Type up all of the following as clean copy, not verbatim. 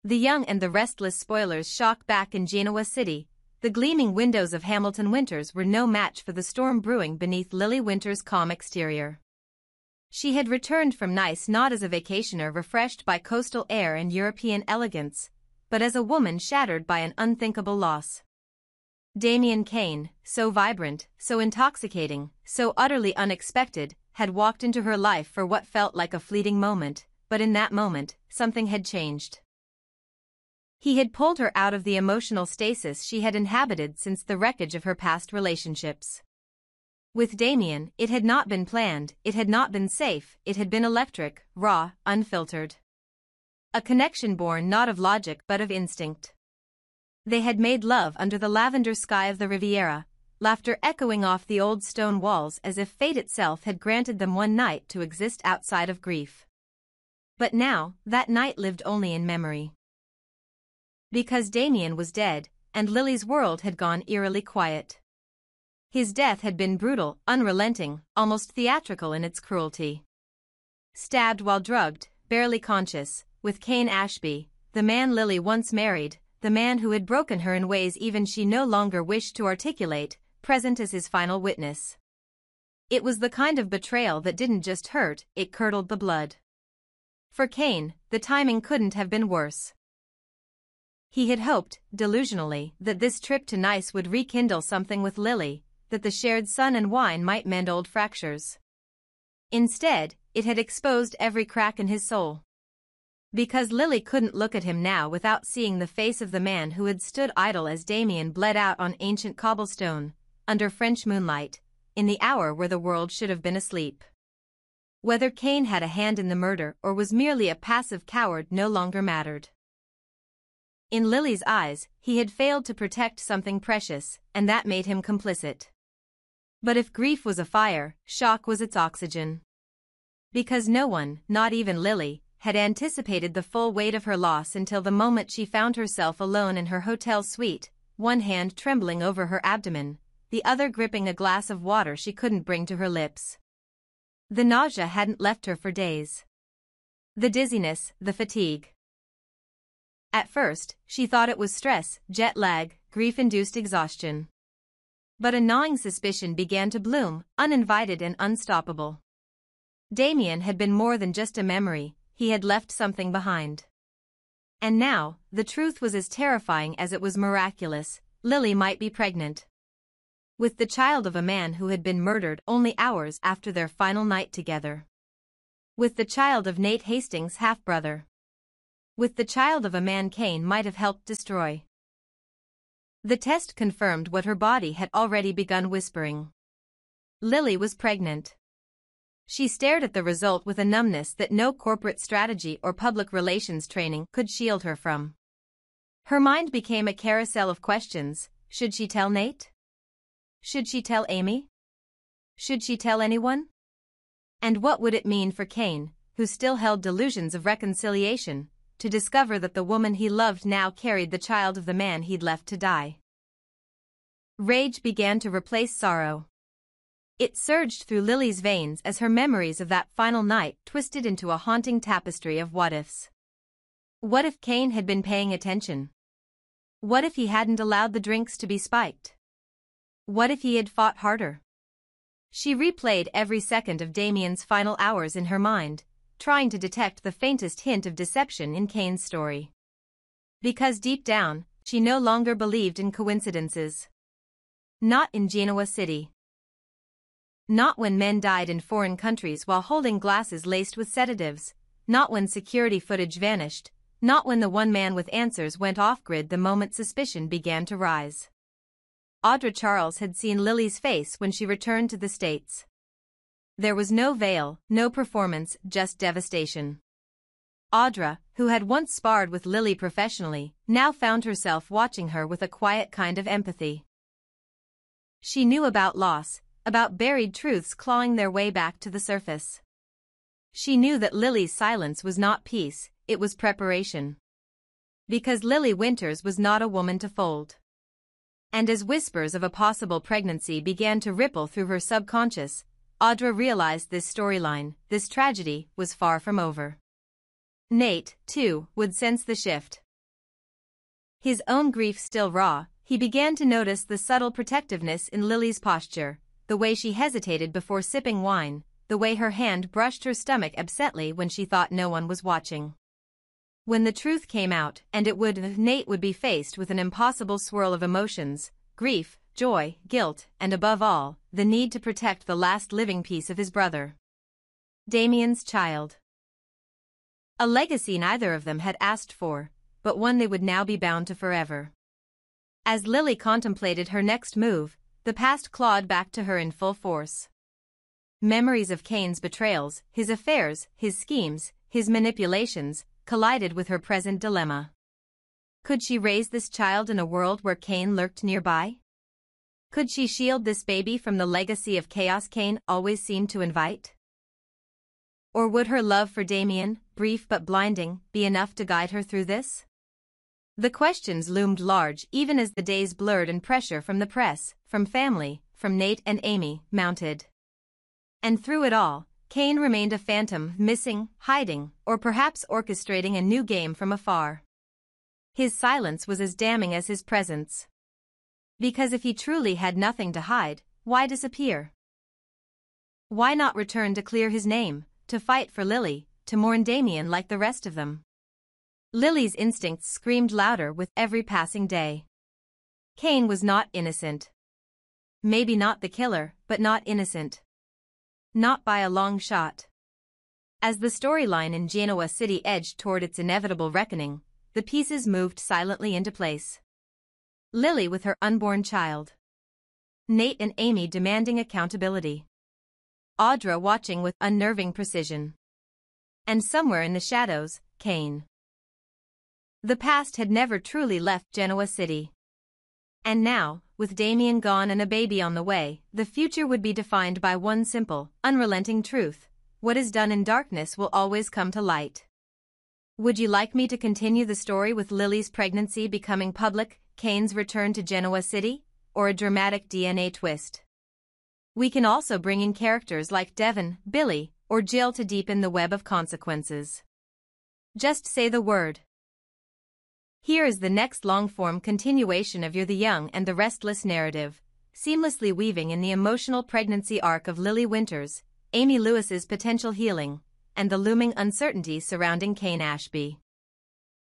The Young and the Restless spoilers shock back in Genoa City. The gleaming windows of Hamilton Winters were no match for the storm brewing beneath Lily Winters' calm exterior. She had returned from Nice not as a vacationer refreshed by coastal air and European elegance, but as a woman shattered by an unthinkable loss. Damian Kane, so vibrant, so intoxicating, so utterly unexpected, had walked into her life for what felt like a fleeting moment, but in that moment, something had changed. He had pulled her out of the emotional stasis she had inhabited since the wreckage of her past relationships. With Damian, it had not been planned, it had not been safe, it had been electric, raw, unfiltered. A connection born not of logic but of instinct. They had made love under the lavender sky of the Riviera, laughter echoing off the old stone walls as if fate itself had granted them one night to exist outside of grief. But now, that night lived only in memory. Because Damian was dead, and Lily's world had gone eerily quiet. His death had been brutal, unrelenting, almost theatrical in its cruelty. Stabbed while drugged, barely conscious, with Kane Ashby, the man Lily once married, the man who had broken her in ways even she no longer wished to articulate, present as his final witness. It was the kind of betrayal that didn't just hurt, it curdled the blood. For Kane, the timing couldn't have been worse. He had hoped, delusionally, that this trip to Nice would rekindle something with Lily, that the shared sun and wine might mend old fractures. Instead, it had exposed every crack in his soul. Because Lily couldn't look at him now without seeing the face of the man who had stood idle as Damian bled out on ancient cobblestone, under French moonlight, in the hour where the world should have been asleep. Whether Kane had a hand in the murder or was merely a passive coward no longer mattered. In Lily's eyes, he had failed to protect something precious, and that made him complicit. But if grief was a fire, shock was its oxygen. Because no one, not even Lily, had anticipated the full weight of her loss until the moment she found herself alone in her hotel suite, one hand trembling over her abdomen, the other gripping a glass of water she couldn't bring to her lips. The nausea hadn't left her for days. The dizziness, the fatigue. At first, she thought it was stress, jet lag, grief-induced exhaustion. But a gnawing suspicion began to bloom, uninvited and unstoppable. Damian had been more than just a memory, he had left something behind. And now, the truth was as terrifying as it was miraculous, Lily might be pregnant. With the child of a man who had been murdered only hours after their final night together. With the child of Nate Hastings' half-brother. With the child of a man Kane might have helped destroy. The test confirmed what her body had already begun whispering. Lily was pregnant. She stared at the result with a numbness that no corporate strategy or public relations training could shield her from. Her mind became a carousel of questions. Should she tell Nate? Should she tell Amy? Should she tell anyone? And what would it mean for Kane, who still held delusions of reconciliation, to discover that the woman he loved now carried the child of the man he'd left to die? Rage began to replace sorrow. It surged through Lily's veins as her memories of that final night twisted into a haunting tapestry of what-ifs. What if Kane had been paying attention? What if he hadn't allowed the drinks to be spiked? What if he had fought harder? She replayed every second of Damian's final hours in her mind, trying to detect the faintest hint of deception in Kane's story. Because deep down, she no longer believed in coincidences. Not in Genoa City. Not when men died in foreign countries while holding glasses laced with sedatives, not when security footage vanished, not when the one man with answers went off-grid the moment suspicion began to rise. Audra Charles had seen Lily's face when she returned to the States. There was no veil, no performance, just devastation. Audra, who had once sparred with Lily professionally, now found herself watching her with a quiet kind of empathy. She knew about loss, about buried truths clawing their way back to the surface. She knew that Lily's silence was not peace, it was preparation. Because Lily Winters was not a woman to fold. And as whispers of a possible pregnancy began to ripple through her subconscious, Audra realized this storyline, this tragedy, was far from over. Nate, too, would sense the shift. His own grief still raw, he began to notice the subtle protectiveness in Lily's posture, the way she hesitated before sipping wine, the way her hand brushed her stomach absently when she thought no one was watching. When the truth came out, and Nate would be faced with an impossible swirl of emotions, grief, joy, guilt, and above all, the need to protect the last living piece of his brother. Damian's child. A legacy neither of them had asked for, but one they would now be bound to forever. As Lily contemplated her next move, the past clawed back to her in full force. Memories of Kane's betrayals, his affairs, his schemes, his manipulations, collided with her present dilemma. Could she raise this child in a world where Kane lurked nearby? Could she shield this baby from the legacy of chaos Kane always seemed to invite? Or would her love for Damian, brief but blinding, be enough to guide her through this? The questions loomed large even as the days blurred and pressure from the press, from family, from Nate and Amy, mounted. And through it all, Kane remained a phantom, missing, hiding, or perhaps orchestrating a new game from afar. His silence was as damning as his presence. Because if he truly had nothing to hide, why disappear? Why not return to clear his name, to fight for Lily, to mourn Damian like the rest of them? Lily's instincts screamed louder with every passing day. Kane was not innocent. Maybe not the killer, but not innocent. Not by a long shot. As the storyline in Genoa City edged toward its inevitable reckoning, the pieces moved silently into place. Lily with her unborn child. Nate and Amy demanding accountability. Audra watching with unnerving precision. And somewhere in the shadows, Kane. The past had never truly left Genoa City. And now, with Damian gone and a baby on the way, the future would be defined by one simple, unrelenting truth: what is done in darkness will always come to light. Would you like me to continue the story with Lily's pregnancy becoming public, Kane's return to Genoa City, or a dramatic DNA twist? We can also bring in characters like Devon, Billy, or Jill to deepen the web of consequences. Just say the word. Here is the next long-form continuation of You're the Young and the Restless narrative, seamlessly weaving in the emotional pregnancy arc of Lily Winters, Amy Lewis's potential healing, and the looming uncertainty surrounding Kane Ashby.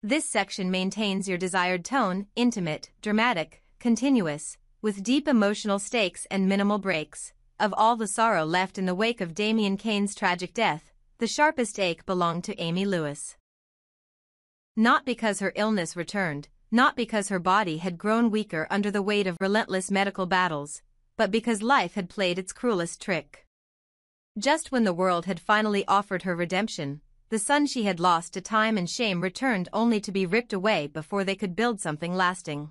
This section maintains your desired tone, intimate, dramatic, continuous, with deep emotional stakes and minimal breaks. Of all the sorrow left in the wake of Damian Kane's tragic death, the sharpest ache belonged to Amy Lewis. Not because her illness returned, not because her body had grown weaker under the weight of relentless medical battles, but because life had played its cruelest trick. Just when the world had finally offered her redemption, the son she had lost to time and shame returned only to be ripped away before they could build something lasting.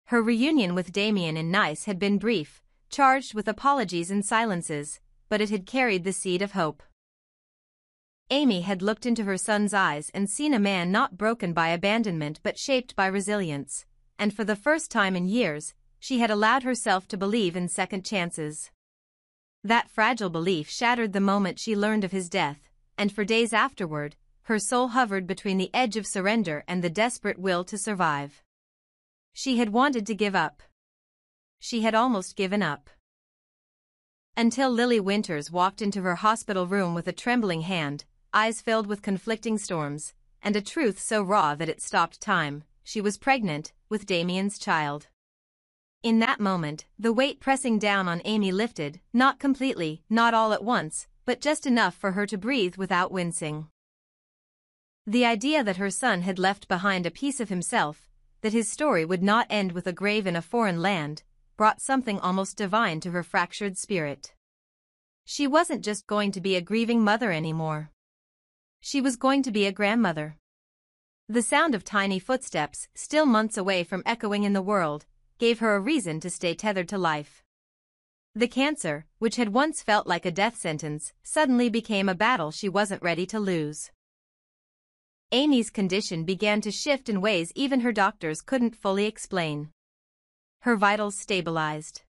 Her reunion with Damian in Nice had been brief, charged with apologies and silences, but it had carried the seed of hope. Amy had looked into her son's eyes and seen a man not broken by abandonment but shaped by resilience, and for the first time in years, she had allowed herself to believe in second chances. That fragile belief shattered the moment she learned of his death, and for days afterward, her soul hovered between the edge of surrender and the desperate will to survive. She had wanted to give up. She had almost given up. Until Lily Winters walked into her hospital room with a trembling hand, eyes filled with conflicting storms, and a truth so raw that it stopped time: she was pregnant, with Damian's child. In that moment, the weight pressing down on Amy lifted, not completely, not all at once, but just enough for her to breathe without wincing. The idea that her son had left behind a piece of himself, that his story would not end with a grave in a foreign land, brought something almost divine to her fractured spirit. She wasn't just going to be a grieving mother anymore. She was going to be a grandmother. The sound of tiny footsteps, still months away from echoing in the world, gave her a reason to stay tethered to life. The cancer, which had once felt like a death sentence, suddenly became a battle she wasn't ready to lose. Amy's condition began to shift in ways even her doctors couldn't fully explain. Her vitals stabilized.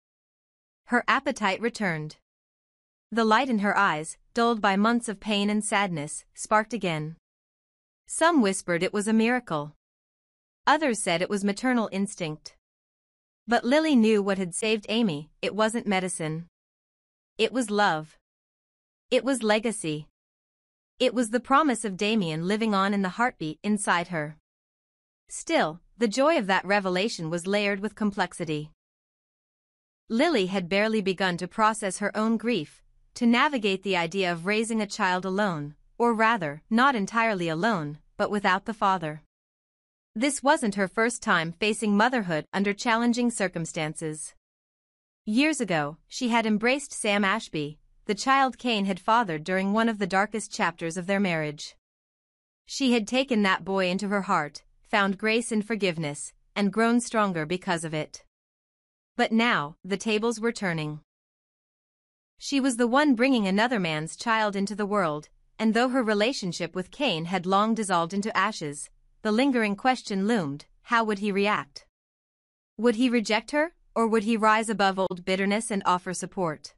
Her appetite returned. The light in her eyes, dulled by months of pain and sadness, sparked again. Some whispered it was a miracle. Others said it was maternal instinct. But Lily knew what had saved Amy. It wasn't medicine. It was love. It was legacy. It was the promise of Damian living on in the heartbeat inside her. Still, the joy of that revelation was layered with complexity. Lily had barely begun to process her own grief, to navigate the idea of raising a child alone, or rather, not entirely alone, but without the father. This wasn't her first time facing motherhood under challenging circumstances. Years ago, she had embraced Sam Ashby, the child Kane had fathered during one of the darkest chapters of their marriage. She had taken that boy into her heart, found grace and forgiveness, and grown stronger because of it. But now, the tables were turning. She was the one bringing another man's child into the world, and though her relationship with Kane had long dissolved into ashes, the lingering question loomed: how would he react? Would he reject her, or would he rise above old bitterness and offer support?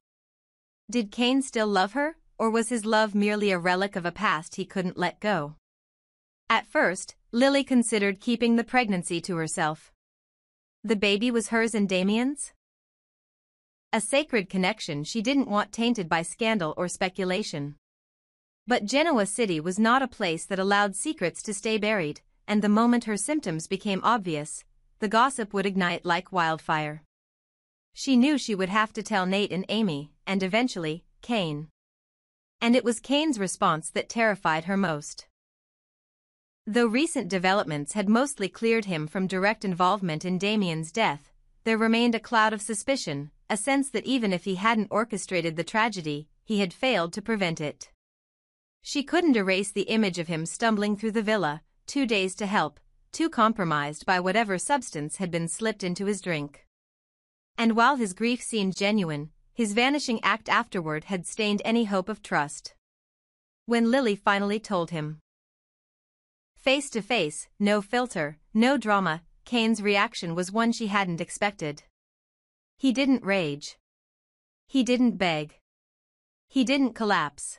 Did Kane still love her, or was his love merely a relic of a past he couldn't let go? At first, Lily considered keeping the pregnancy to herself. The baby was hers and Damian's? A sacred connection she didn't want tainted by scandal or speculation. But Genoa City was not a place that allowed secrets to stay buried, and the moment her symptoms became obvious, the gossip would ignite like wildfire. She knew she would have to tell Nate and Amy, and eventually, Kane. And it was Kane's response that terrified her most. Though recent developments had mostly cleared him from direct involvement in Damian's death, there remained a cloud of suspicion, a sense that even if he hadn't orchestrated the tragedy, he had failed to prevent it. She couldn't erase the image of him stumbling through the villa, too dazed to help, too compromised by whatever substance had been slipped into his drink. And while his grief seemed genuine, his vanishing act afterward had stained any hope of trust. When Lily finally told him, face to face, no filter, no drama, Kane's reaction was one she hadn't expected. He didn't rage. He didn't beg. He didn't collapse.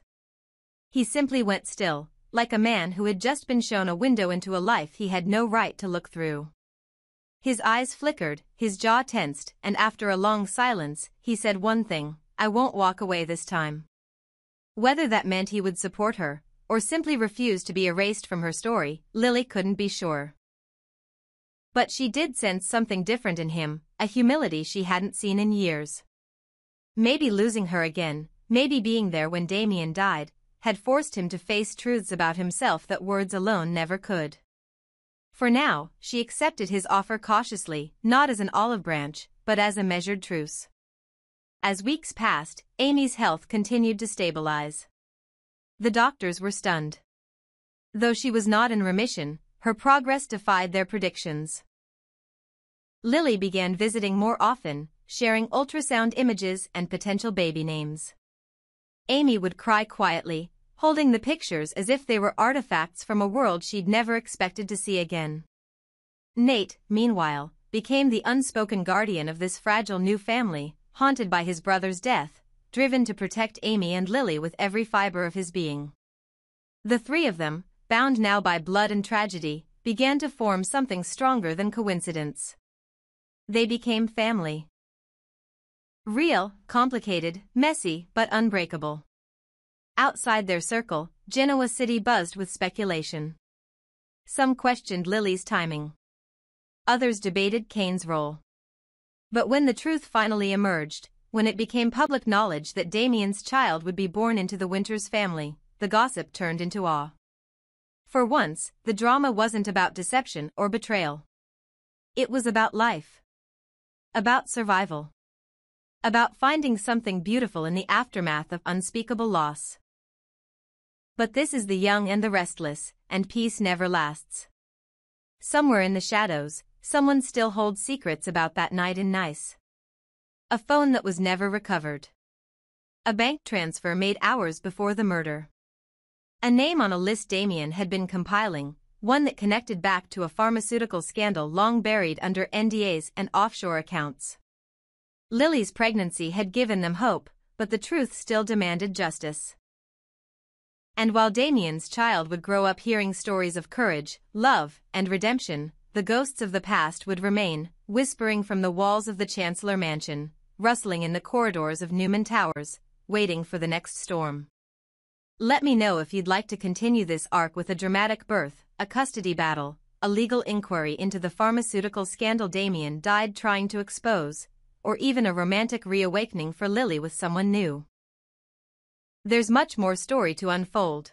He simply went still, like a man who had just been shown a window into a life he had no right to look through. His eyes flickered, his jaw tensed, and after a long silence, he said one thing: I won't walk away this time. Whether that meant he would support her, or simply refuse to be erased from her story, Lily couldn't be sure. But she did sense something different in him, a humility she hadn't seen in years. Maybe losing her again, maybe being there when Damian died, had forced him to face truths about himself that words alone never could. For now, she accepted his offer cautiously, not as an olive branch, but as a measured truce. As weeks passed, Amy's health continued to stabilize. The doctors were stunned. Though she was not in remission, her progress defied their predictions. Lily began visiting more often, sharing ultrasound images and potential baby names. Amy would cry quietly, holding the pictures as if they were artifacts from a world she'd never expected to see again. Nate, meanwhile, became the unspoken guardian of this fragile new family, haunted by his brother's death, driven to protect Amy and Lily with every fiber of his being. The three of them, bound now by blood and tragedy, began to form something stronger than coincidence. They became family. Real, complicated, messy, but unbreakable. Outside their circle, Genoa City buzzed with speculation. Some questioned Lily's timing. Others debated Kane's role. But when the truth finally emerged, when it became public knowledge that Damian's child would be born into the Winters family, the gossip turned into awe. For once, the drama wasn't about deception or betrayal. It was about life. About survival. About finding something beautiful in the aftermath of unspeakable loss. But this is the young and the restless, and peace never lasts. Somewhere in the shadows, someone still holds secrets about that night in Nice. A phone that was never recovered. A bank transfer made hours before the murder. A name on a list Damian had been compiling, one that connected back to a pharmaceutical scandal long buried under NDAs and offshore accounts. Lily's pregnancy had given them hope, but the truth still demanded justice. And while Damian's child would grow up hearing stories of courage, love, and redemption, the ghosts of the past would remain, whispering from the walls of the Chancellor Mansion, rustling in the corridors of Newman Towers, waiting for the next storm. Let me know if you'd like to continue this arc with a dramatic birth, a custody battle, a legal inquiry into the pharmaceutical scandal Damian died trying to expose, or even a romantic reawakening for Lily with someone new. There's much more story to unfold.